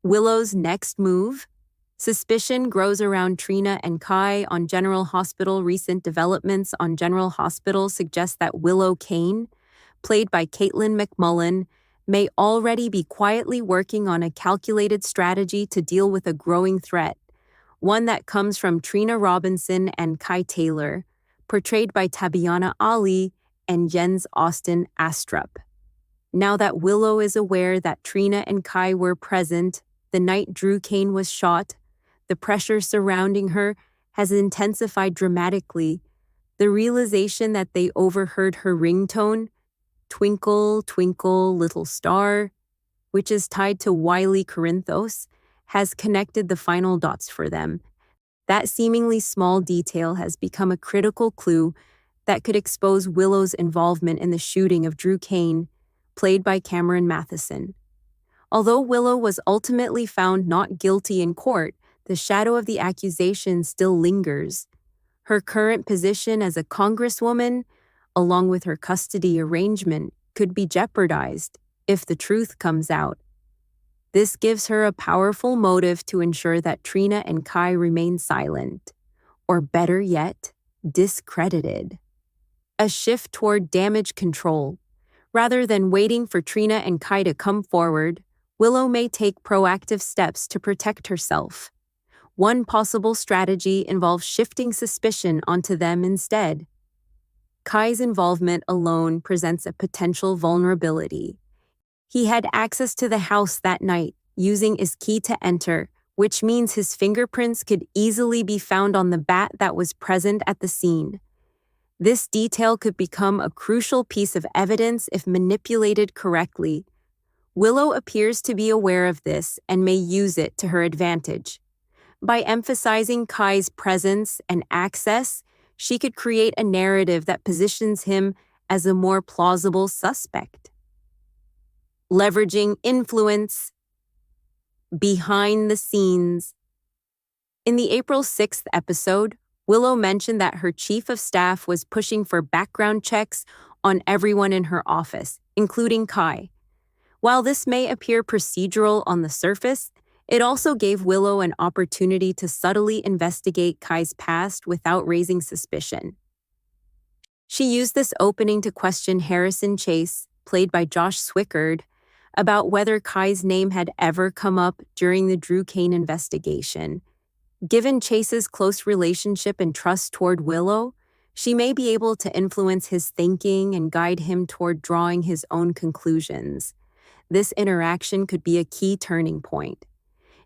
Willow's next move? Suspicion grows around Trina and Kai on General Hospital. Recent developments on General Hospital suggest that Willow Kane, played by Caitlin McMullen, may already be quietly working on a calculated strategy to deal with a growing threat, one that comes from Trina Robinson and Kai Taylor, portrayed by Tabyana Ali and Jens Austen Astrup. Now that Willow is aware that Trina and Kai were present the night Drew Kane was shot, the pressure surrounding her has intensified dramatically. The realization that they overheard her ringtone, "Twinkle, Twinkle, Little Star," which is tied to Wiley Corinthos, has connected the final dots for them. That seemingly small detail has become a critical clue that could expose Willow's involvement in the shooting of Drew Kane, played by Cameron Matheson. Although Willow was ultimately found not guilty in court, the shadow of the accusation still lingers. Her current position as a congresswoman, along with her custody arrangement, could be jeopardized if the truth comes out. This gives her a powerful motive to ensure that Trina and Kai remain silent, or better yet, discredited. A shift toward damage control. Rather than waiting for Trina and Kai to come forward, Willow may take proactive steps to protect herself. One possible strategy involves shifting suspicion onto them instead. Kai's involvement alone presents a potential vulnerability. He had access to the house that night, using his key to enter, which means his fingerprints could easily be found on the bat that was present at the scene. This detail could become a crucial piece of evidence if manipulated correctly. Willow appears to be aware of this and may use it to her advantage. By emphasizing Kai's presence and access, she could create a narrative that positions him as a more plausible suspect. Leveraging influence behind the scenes. In the April 6th episode, Willow mentioned that her chief of staff was pushing for background checks on everyone in her office, including Kai. While this may appear procedural on the surface, it also gave Willow an opportunity to subtly investigate Kai's past without raising suspicion. She used this opening to question Harrison Chase, played by Josh Swickard, about whether Kai's name had ever come up during the Drew Kane investigation. Given Chase's close relationship and trust toward Willow, she may be able to influence his thinking and guide him toward drawing his own conclusions. This interaction could be a key turning point.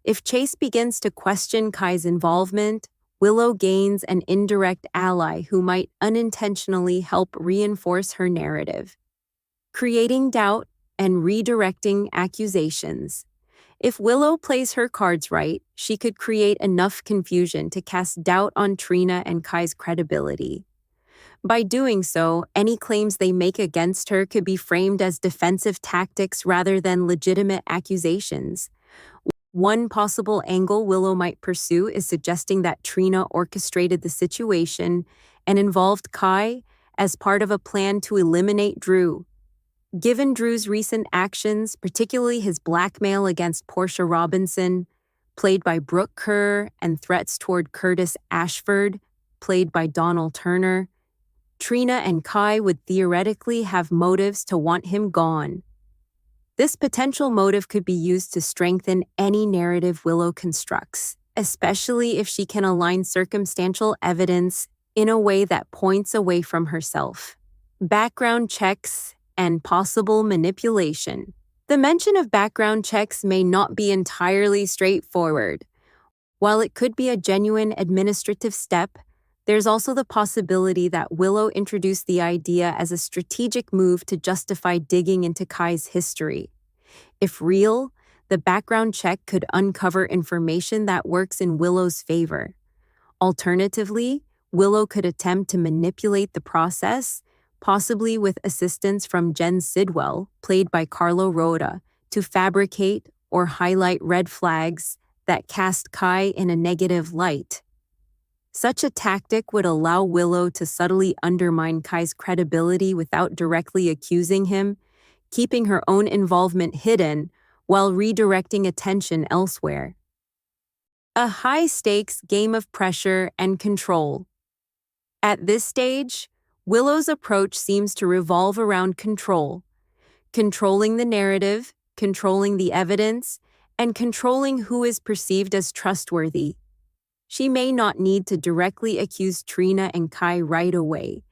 If Chase begins to question Kai's involvement, Willow gains an indirect ally who might unintentionally help reinforce her narrative, creating doubt and redirecting accusations. If Willow plays her cards right, she could create enough confusion to cast doubt on Trina and Kai's credibility. By doing so, any claims they make against her could be framed as defensive tactics rather than legitimate accusations. One possible angle Willow might pursue is suggesting that Trina orchestrated the situation and involved Kai as part of a plan to eliminate Drew. Given Drew's recent actions, particularly his blackmail against Portia Robinson, played by Brooke Kerr, and threats toward Curtis Ashford, played by Donald Turner, Trina and Kai would theoretically have motives to want him gone. This potential motive could be used to strengthen any narrative Willow constructs, especially if she can align circumstantial evidence in a way that points away from herself. Background checks and possible manipulation. The mention of background checks may not be entirely straightforward. While it could be a genuine administrative step, there's also the possibility that Willow introduced the idea as a strategic move to justify digging into Kai's history. If real, the background check could uncover information that works in Willow's favor. Alternatively, Willow could attempt to manipulate the process, possibly with assistance from Jen Sidwell, played by Carlo Rota, to fabricate or highlight red flags that cast Kai in a negative light. Such a tactic would allow Willow to subtly undermine Kai's credibility without directly accusing him, keeping her own involvement hidden while redirecting attention elsewhere. A high-stakes game of pressure and control. At this stage, Willow's approach seems to revolve around control, controlling the narrative, controlling the evidence, and controlling who is perceived as trustworthy. She may not need to directly accuse Trina and Kai right away,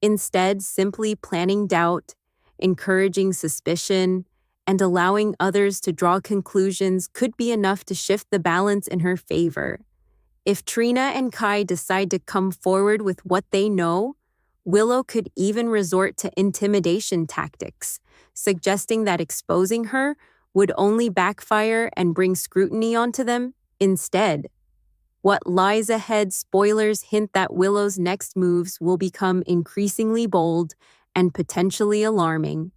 instead simply planting doubt, encouraging suspicion, and allowing others to draw conclusions could be enough to shift the balance in her favor. If Trina and Kai decide to come forward with what they know, Willow could even resort to intimidation tactics, suggesting that exposing her would only backfire and bring scrutiny onto them instead. What lies ahead spoilers hint that Willow's next moves will become increasingly bold and potentially alarming.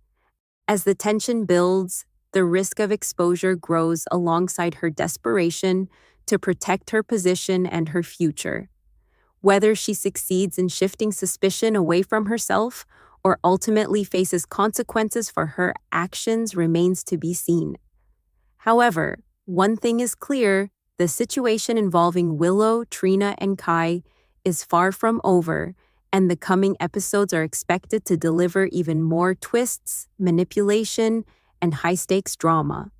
As the tension builds, the risk of exposure grows alongside her desperation to protect her position and her future. Whether she succeeds in shifting suspicion away from herself or ultimately faces consequences for her actions remains to be seen. However, one thing is clear: the situation involving Willow, Trina, and Kai is far from over, and the coming episodes are expected to deliver even more twists, manipulation, and high-stakes drama.